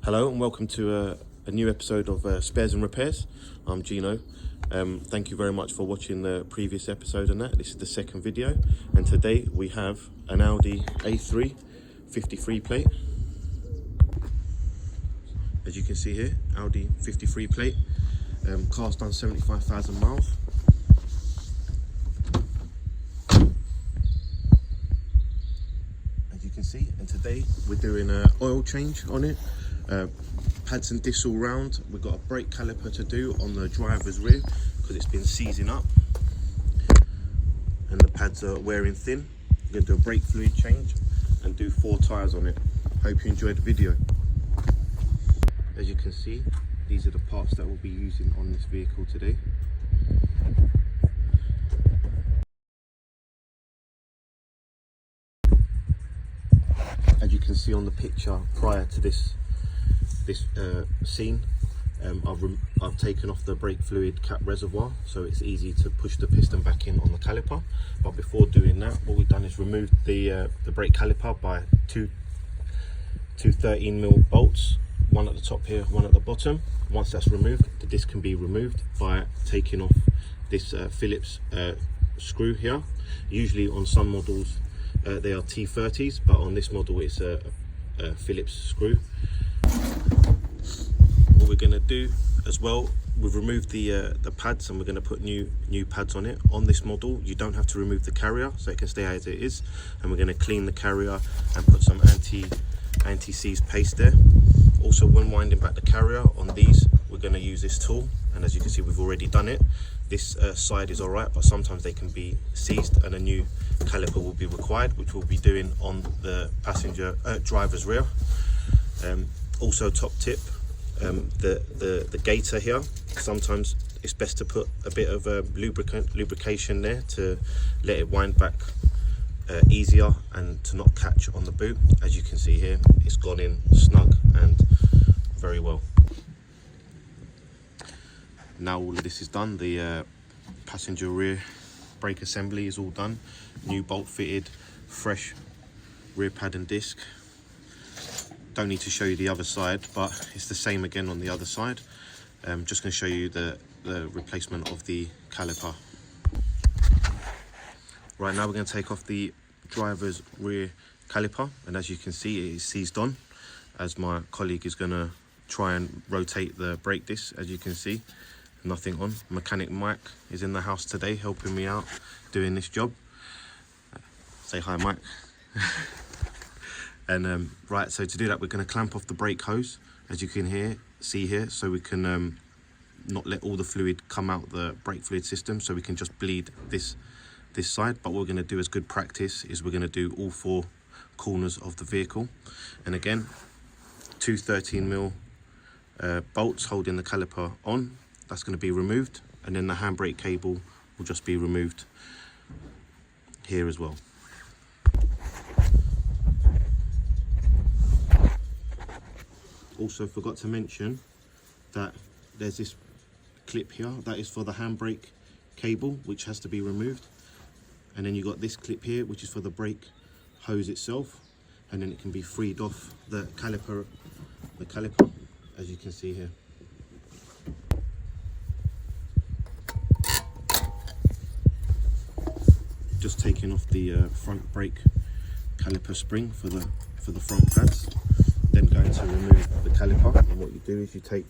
Hello and welcome to a new episode of Spares and Repairs. I'm Gino. Thank you very much for watching the previous episode on that. This is the second video, and today we have an Audi A3 53 plate. As you can see here, Audi 53 plate, car's done 75,000 miles. As you can see, and today we're doing an oil change on it. Pads and discs all round. We've got a brake caliper to do on the driver's rear because it's been seizing up and the pads are wearing thin. We're going to do a brake fluid change and do 4 tyres on it. Hope you enjoyed the video. As you can see, these are the parts that we'll be using on this vehicle today. As you can see on the picture prior to this scene, I've taken off the brake fluid cap reservoir so it's easy to push the piston back in on the caliper. But before doing that, what we've done is removed the brake caliper by two 13mm bolts, one at the top here, one at the bottom. Once that's removed, the disc can be removed by taking off this Phillips screw here. Usually on some models they are T30s, but on this model it's a Phillips screw. What we're going to do as well, we've removed the pads and we're going to put new pads on it. On this model you don't have to remove the carrier, so it can stay as it is, and we're going to clean the carrier and put some anti-seize paste there. Also, when winding back the carrier on these, we're going to use this tool, and as you can see we've already done it. This side is alright, but sometimes they can be seized and a new caliper will be required, which we'll be doing on the driver's rear. Also, top tip, the gator here, sometimes it's best to put a bit of lubrication there to let it wind back easier and to not catch on the boot. As you can see here, it's gone in snug and very well. Now all of this is done, the passenger rear brake assembly is all done, new bolt fitted, fresh rear pad and disc. Don't need to show you the other side, but it's the same again on the other side. Just going to show you the replacement of the caliper. Right, now we're going to take off the driver's rear caliper, and as you can see it is seized on, as my colleague is going to try and rotate the brake disc. As you can see, nothing on. Mechanic Mike is in the house today helping me out doing this job. Say hi, Mike. And right, so to do that we're going to clamp off the brake hose, as you can see here, so we can not let all the fluid come out the brake fluid system, so we can just bleed this side. But what we're going to do as good practice is we're going to do all 4 corners of the vehicle, and again 2 13mm bolts holding the caliper on, that's going to be removed, and then the handbrake cable will just be removed here as well. Also forgot to mention that there's this clip here that is for the handbrake cable, which has to be removed, and then you got this clip here which is for the brake hose itself, and then it can be freed off the caliper as you can see here. Just taking off the front brake caliper spring for the front pads, then going to remove the caliper. And what you do is you take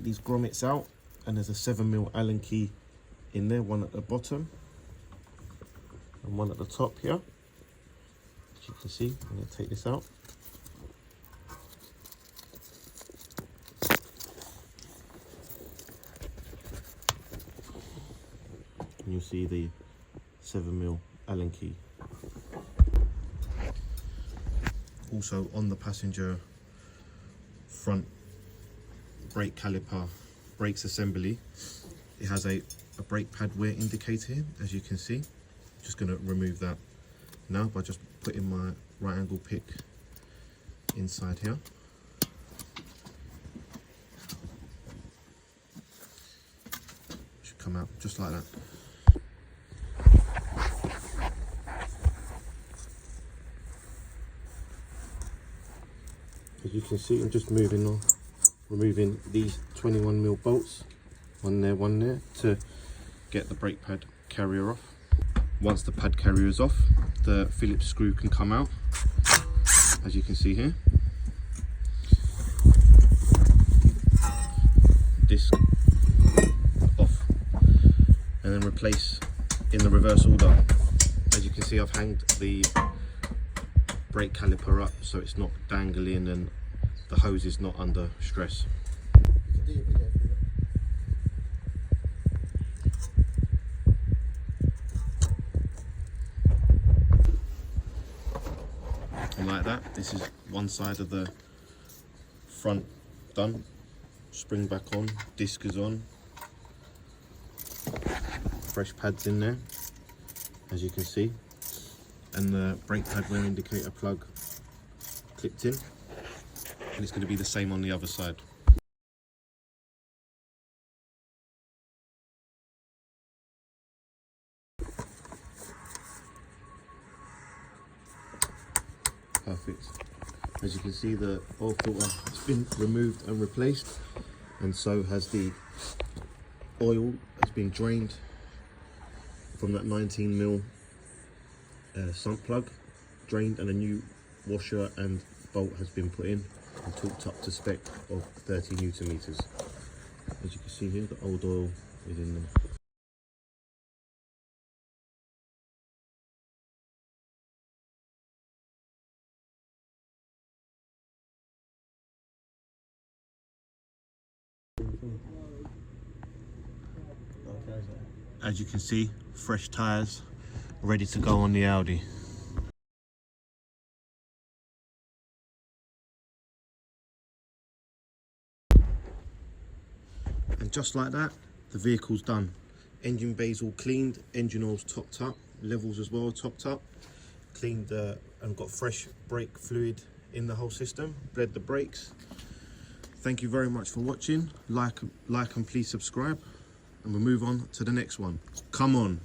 these grommets out, and there's a 7mm Allen key in there, one at the bottom and one at the top here. As you can see, I'm going to take this out. And you'll see the 7mm Allen key. Also on the passenger front brake caliper brakes assembly, it has a brake pad wear indicator here, as you can see. Just going to remove that now by just putting my right angle pick inside here. Should come out just like that. As you can see, I'm just removing these 21mm bolts, one there, to get the brake pad carrier off. Once the pad carrier is off, the Phillips screw can come out, as you can see here. Disc off, and then replace in the reverse order. As you can see, I've hanged the brake caliper up so it's not dangling and the hose is not under stress. And like that, this is one side of the front done. Spring back on, disc is on, fresh pads in there, as you can see, and the brake pad wear indicator plug clipped in, and it's going to be the same on the other side. Perfect. As you can see, the oil filter has been removed and replaced, and so has the oil has been drained from that 19mm sump plug, drained, and a new washer and bolt has been put in and torqued up to spec of 30 Newton meters. As you can see here, the old oil is in there. As you can see, fresh tyres, ready to go on the Audi. And just like that, the vehicle's done. Engine bay's all cleaned, engine oil's topped up, levels as well topped up, cleaned and got fresh brake fluid in the whole system, bled the brakes. Thank you very much for watching. Like and please subscribe, and we'll move on to the next one. Come on.